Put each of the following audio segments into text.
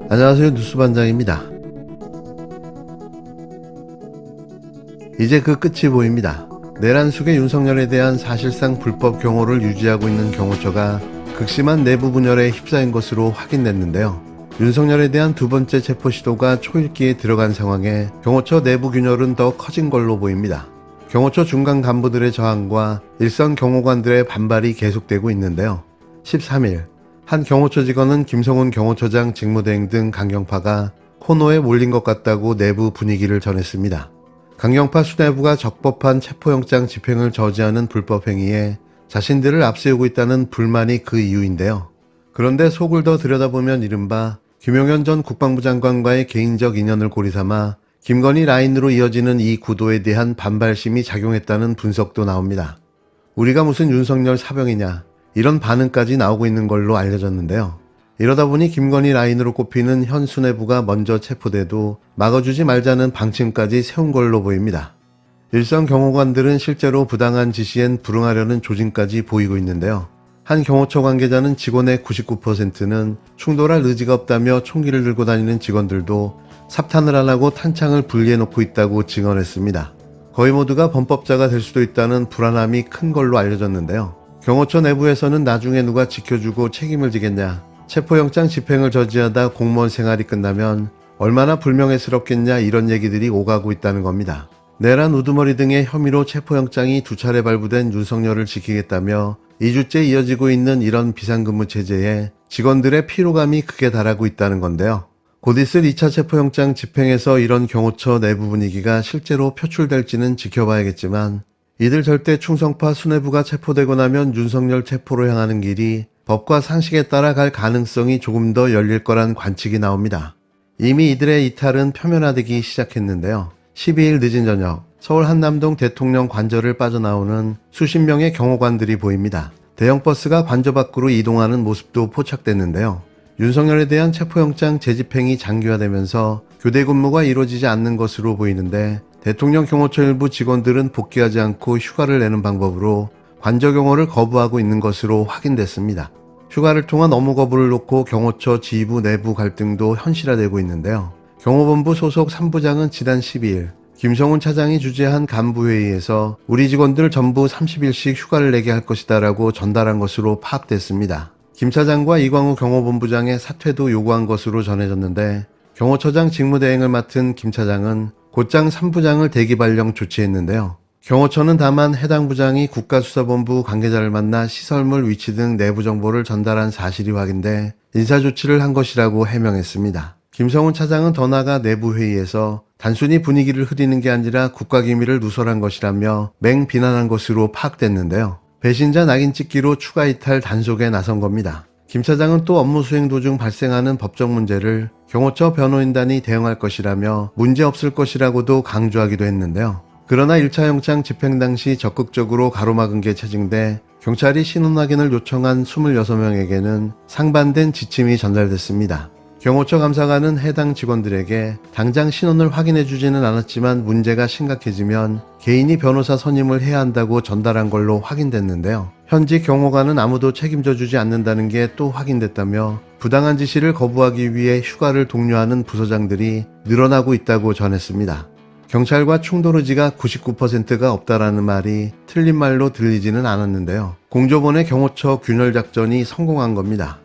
안녕하세요. 뉴스반장입니다. 이제 그 끝이 보입니다. 내란숙의 윤석열에 대한 사실상 불법 경호를 유지하고 있는 경호처가 극심한 내부 분열에 휩싸인 것으로 확인됐는데요. 윤석열에 대한 두 번째 체포 시도가 초읽기에 들어간 상황에 경호처 내부 균열은 더 커진 걸로 보입니다. 경호처 중간 간부들의 저항과 일선 경호관들의 반발이 계속되고 있는데요. 13일 한 경호처 직원은 김성훈 경호처장 직무대행 등 강경파가 코너에 몰린 것 같다고 내부 분위기를 전했습니다. 강경파 수뇌부가 적법한 체포영장 집행을 저지하는 불법 행위에 자신들을 앞세우고 있다는 불만이 그 이유인데요. 그런데 속을 더 들여다보면 이른바 김용현 전 국방부 장관과의 개인적 인연을 고리삼아 김건희 라인으로 이어지는 이 구도에 대한 반발심이 작용했다는 분석도 나옵니다. 우리가 무슨 윤석열 사병이냐, 이런 반응까지 나오고 있는 걸로 알려졌는데요. 이러다 보니 김건희 라인으로 꼽히는 현 수뇌부가 먼저 체포돼도 막아주지 말자는 방침까지 세운 걸로 보입니다. 일선 경호관들은 실제로 부당한 지시엔 불응하려는 조짐까지 보이고 있는데요. 한 경호처 관계자는 직원의 99%는 충돌할 의지가 없다며 총기를 들고 다니는 직원들도 삽탄을 안 하고 탄창을 분리해놓고 있다고 증언했습니다. 거의 모두가 범법자가 될 수도 있다는 불안함이 큰 걸로 알려졌는데요. 경호처 내부에서는 나중에 누가 지켜주고 책임을 지겠냐, 체포영장 집행을 저지하다 공무원 생활이 끝나면 얼마나 불명예스럽겠냐, 이런 얘기들이 오가고 있다는 겁니다. 내란 우두머리 등의 혐의로 체포영장이 2차례 발부된 윤석열을 지키겠다며 2주째 이어지고 있는 이런 비상근무 체제에 직원들의 피로감이 극에 달하고 있다는 건데요. 곧 있을 2차 체포영장 집행에서 이런 경호처 내부 분위기가 실제로 표출될지는 지켜봐야겠지만 이들 절대 충성파 수뇌부가 체포되고 나면 윤석열 체포로 향하는 길이 법과 상식에 따라 갈 가능성이 조금 더 열릴 거란 관측이 나옵니다. 이미 이들의 이탈은 표면화되기 시작했는데요. 12일 늦은 저녁 서울 한남동 대통령 관저를 빠져나오는 수십 명의 경호관들이 보입니다. 대형 버스가 관저 밖으로 이동하는 모습도 포착됐는데요. 윤석열에 대한 체포영장 재집행이 장기화되면서 교대 근무가 이루어지지 않는 것으로 보이는데 대통령 경호처 일부 직원들은 복귀하지 않고 휴가를 내는 방법으로 관저 경호를 거부하고 있는 것으로 확인됐습니다. 휴가를 통한 업무 거부를 놓고 경호처 지휘부 내부 갈등도 현실화되고 있는데요. 경호본부 소속 3부장은 지난 12일 김성훈 차장이 주재한 간부회의에서 우리 직원들 전부 30일씩 휴가를 내게 할 것이다 라고 전달한 것으로 파악됐습니다. 김 차장과 이광우 경호본부장의 사퇴도 요구한 것으로 전해졌는데 경호처장 직무대행을 맡은 김 차장은 곧장 3부장을 대기 발령 조치했는데요. 경호처는 다만 해당 부장이 국가수사본부 관계자를 만나 시설물 위치 등 내부 정보를 전달한 사실이 확인돼 인사조치를 한 것이라고 해명했습니다. 김성훈 차장은 더 나아가 내부회의에서 단순히 분위기를 흐리는 게 아니라 국가기밀을 누설한 것이라며 맹비난한 것으로 파악됐는데요. 배신자 낙인 찍기로 추가 이탈 단속에 나선 겁니다. 김 차장은 또 업무 수행 도중 발생하는 법적 문제를 경호처 변호인단이 대응할 것이라며 문제없을 것이라고도 강조하기도 했는데요. 그러나 1차 영장 집행 당시 적극적으로 가로막은 게 체증돼 경찰이 신원 확인을 요청한 26명에게는 상반된 지침이 전달됐습니다. 경호처 감사관은 해당 직원들에게 당장 신원을 확인해주지는 않았지만 문제가 심각해지면 개인이 변호사 선임을 해야 한다고 전달한 걸로 확인됐는데요. 현직 경호관은 아무도 책임져주지 않는다는 게 또 확인됐다며 부당한 지시를 거부하기 위해 휴가를 독려하는 부서장들이 늘어나고 있다고 전했습니다. 경찰과 충돌 의지가 99%가 없다라는 말이 틀린 말로 들리지는 않았는데요. 공조본의 경호처 균열 작전이 성공한 겁니다.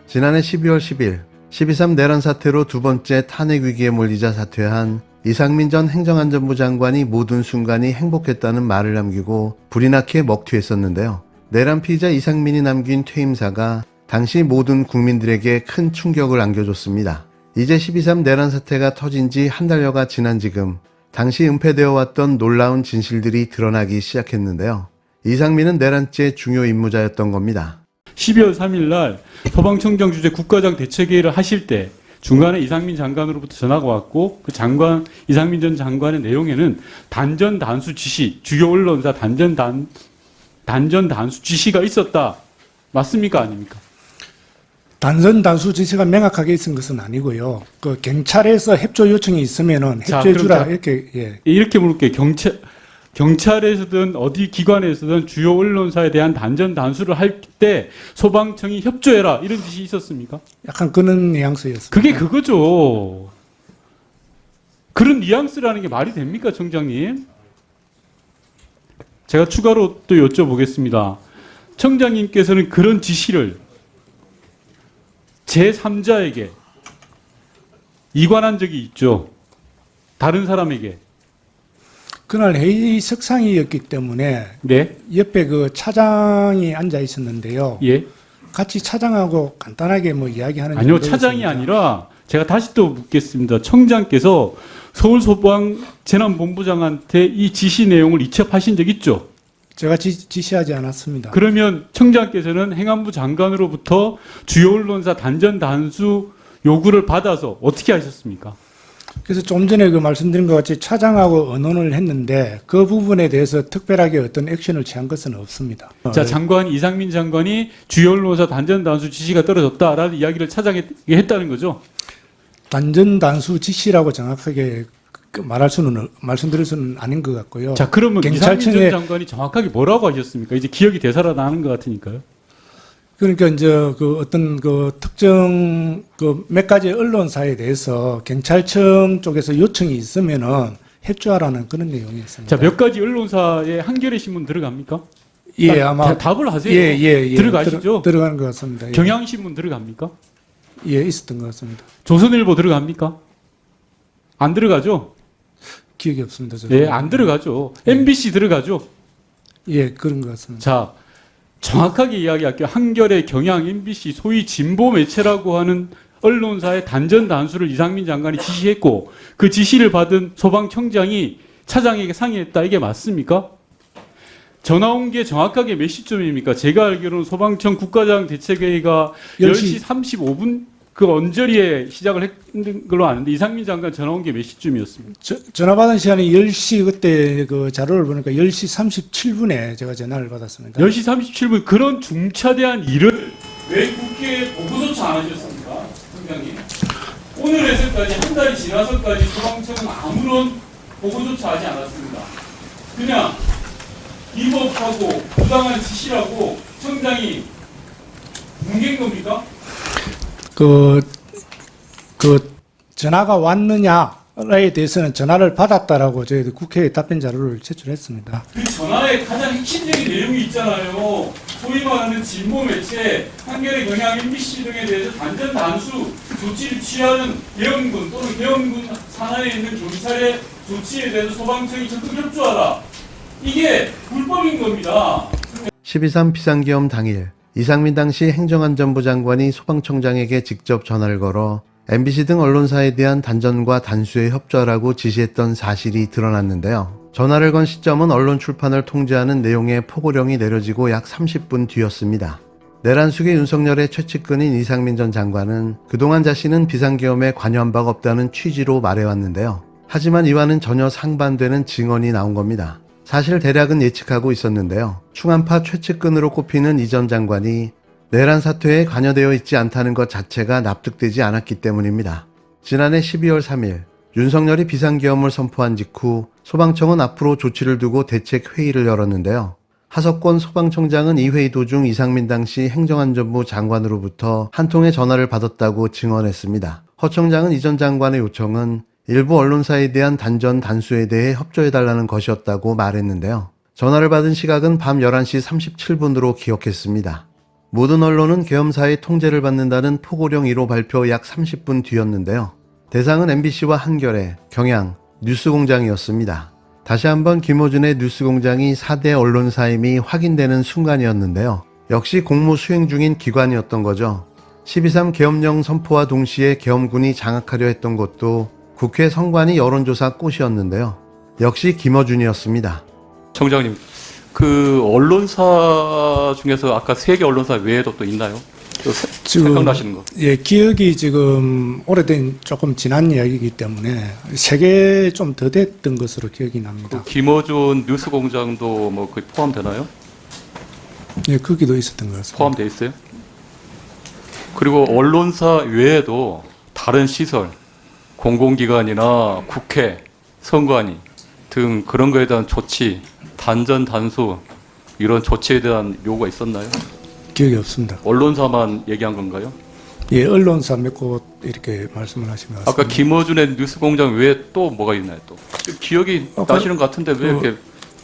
지난해 12월 10일 12.3 내란 사태로 두 번째 탄핵 위기에 몰리자 사퇴한 이상민 전 행정안전부 장관이 모든 순간이 행복했다는 말을 남기고 불이 나게 먹튀했었는데요. 내란 피의자 이상민이 남긴 퇴임사가 당시 모든 국민들에게 큰 충격을 안겨줬습니다. 이제 12.3 내란 사태가 터진 지 한 달여가 지난 지금 당시 은폐되어 왔던 놀라운 진실들이 드러나기 시작했는데요. 이상민은 내란죄 중요 임무자였던 겁니다. 12월 3일 날 소방청장 주재 국가장 대책회의를 하실 때 중간에 이상민 장관으로부터 전화가 왔고 그 장관 이상민 전 장관의 내용에는 단전 단수 지시, 주요 언론사 단전 단수 지시가 있었다. 맞습니까? 아닙니까? 단전 단수 지시가 명확하게 있은 것은 아니고요. 그 경찰에서 협조 요청이 있으면은 협조해 주라 이렇게 이렇게 물을게요. 경찰에서든 어디 기관에서든 주요 언론사에 대한 단전 단수를 할 때 소방청이 협조해라 이런 뜻이 있었습니까? 약간 그런 뉘앙스였습니다. 그게 그거죠. 그런 뉘앙스라는 게 말이 됩니까, 청장님? 제가 추가로 또 여쭤보겠습니다. 청장님께서는 그런 지시를 제3자에게 이관한 적이 있죠. 다른 사람에게. 그날 회의석상이었기 때문에 네. 옆에 그 차장이 앉아 있었는데요. 예. 같이 차장하고 간단하게 뭐 이야기하는 아니요, 정도였습니다. 차장이 아니라 제가 다시 또 묻겠습니다. 청장께서 서울소방재난본부장한테 이 지시 내용을 이첩하신 적 있죠? 제가 지시하지 않았습니다. 그러면 청장께서는 행안부 장관으로부터 주요 언론사 단전 단수 요구를 받아서 어떻게 하셨습니까? 그래서 좀 전에 그 말씀드린 것 같이 차장하고 의논을 했는데 그 부분에 대해서 특별하게 어떤 액션을 취한 것은 없습니다. 자, 장관 이상민 장관이 주요 언론사 단전 단수 지시가 떨어졌다라는 이야기를 차장에게 했다는 거죠. 단전 단수 지시라고 정확하게 말씀드릴 수는 아닌 것 같고요. 자, 그러면 이상민 전 경찰청에 장관이 정확하게 뭐라고 하셨습니까? 이제 기억이 되살아나는 것 같으니까요. 그러니까 이제 그 어떤 그 특정 그 몇 가지 언론사에 대해서 경찰청 쪽에서 요청이 있으면은 협조하라는 그런 내용이었습니다. 자, 몇 가지 언론사에 한겨레 신문 들어갑니까? 예, 아마 답을 하세요. 예. 들어가시죠? 들어가는 것 같습니다. 예. 경향신문 들어갑니까? 예, 있었던 것 같습니다. 조선일보 들어갑니까? 안 들어가죠? 기억이 없습니다. 저도. 예, 안 들어가죠. MBC 들어가죠? 예, 그런 것 같습니다. 자, 정확하게 이야기할게요. 한겨레, 경향, MBC, 소위 진보 매체라고 하는 언론사의 단전 단수를 이상민 장관이 지시했고 그 지시를 받은 소방청장이 차장에게 상의했다. 이게 맞습니까? 전화 온 게 정확하게 몇 시쯤입니까? 제가 알기로는 소방청 국가장 대책회의가 10시 35분 그 언저리에 시작을 했는 걸로 아는데 이상민 장관 전화 온 게 몇 시쯤이었습니까? 전화 받은 시간이 10시 그때 그 자료를 보니까 10시 37분에 제가 전화를 받았습니다. 10시 37분 그런 중차대한 일을 왜 국회에 보고조차 안 하셨습니까? 청장님. 오늘에서까지 한 달이 지나서까지 소방청은 아무런 보고조차 하지 않았습니다. 그냥 위법하고 부당한 지시라고 청장이 뭉갠 겁니까? 그 전화가 왔느냐에 대해서는 전화를 받았다라고 저희 국회에 답변 자료를 제출했습니다. 그 전화에 가장 핵심적인 내용이 있잖아요. 소위 말하는 진보 매체, 한겨레, 경향, MBC 등에 대해서 단전 단수 조치를 취하는 계엄군 또는 계엄군 산하에 있는 경찰의 조치에 대해서 소방청이 적극 협조하라. 이게 불법인 겁니다. 12.3 비상계엄 당일 이상민 당시 행정안전부 장관이 소방청장에게 직접 전화를 걸어 MBC 등 언론사에 대한 단전과 단수에 협조하라고 지시했던 사실이 드러났는데요. 전화를 건 시점은 언론 출판을 통제하는 내용의 포고령이 내려지고 약 30분 뒤였습니다. 내란숙의 윤석열의 최측근인 이상민 전 장관은 그동안 자신은 비상계엄에 관여한 바가 없다는 취지로 말해왔는데요. 하지만 이와는 전혀 상반되는 증언이 나온 겁니다. 사실 대략은 예측하고 있었는데요. 충안파 최측근으로 꼽히는 이 전 장관이 내란 사태에 관여되어 있지 않다는 것 자체가 납득되지 않았기 때문입니다. 지난해 12월 3일 윤석열이 비상계엄을 선포한 직후 소방청은 앞으로 조치를 두고 대책회의를 열었는데요. 하석권 소방청장은 이 회의 도중 이상민 당시 행정안전부 장관으로부터 한 통의 전화를 받았다고 증언했습니다. 허 청장은 이 전 장관의 요청은 일부 언론사에 대한 단전 단수에 대해 협조해달라는 것이었다고 말했는데요. 전화를 받은 시각은 밤 11시 37분으로 기억했습니다. 모든 언론은 계엄사의 통제를 받는다는 포고령 1호 발표 약 30분 뒤였는데요. 대상은 MBC와 한겨레, 경향, 뉴스공장이었습니다. 다시 한번 김호준의 뉴스공장이 4대 언론사임이 확인되는 순간이었는데요. 역시 공무 수행 중인 기관이었던 거죠. 12.3 계엄령 선포와 동시에 계엄군이 장악하려 했던 것도 국회 선관위 여론조사 꽃이었는데요. 역시 김어준이었습니다. 청장님, 그 언론사 중에서 아까 3개 언론사 외에도 또 있나요? 생각나시는 거? 예, 기억이 지금 오래된 조금 지난 이야기이기 때문에 3개 좀 더 됐던 것으로 기억이 납니다. 그 김어준 뉴스공장도 뭐 거의 포함되나요? 예, 거기도 있었던 것 같습니다. 포함돼 있어요? 그리고 언론사 외에도 다른 시설, 공공기관이나 국회, 선관위 등 그런 거에 대한 조치, 단전 단수 이런 조치에 대한 요구가 있었나요? 기억이 없습니다. 언론사만 얘기한 건가요? 예, 언론사 몇 곳 이렇게 말씀을 하신 것 같습니다. 아까 김어준의 뉴스공장 외에 또 뭐가 있나요? 또 기억이 아까 나시는 것 같은데 왜 이렇게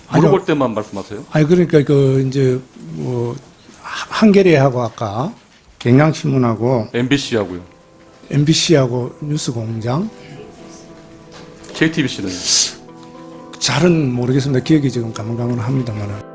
아니요. 물어볼 때만 말씀하세요? 아니 그러니까 그 이제 뭐 한겨레하고 아까 경향신문하고 MBC하고요. MBC하고 뉴스공장 JTBC는 잘은 모르겠습니다. 기억이 지금 가물가물합니다만은.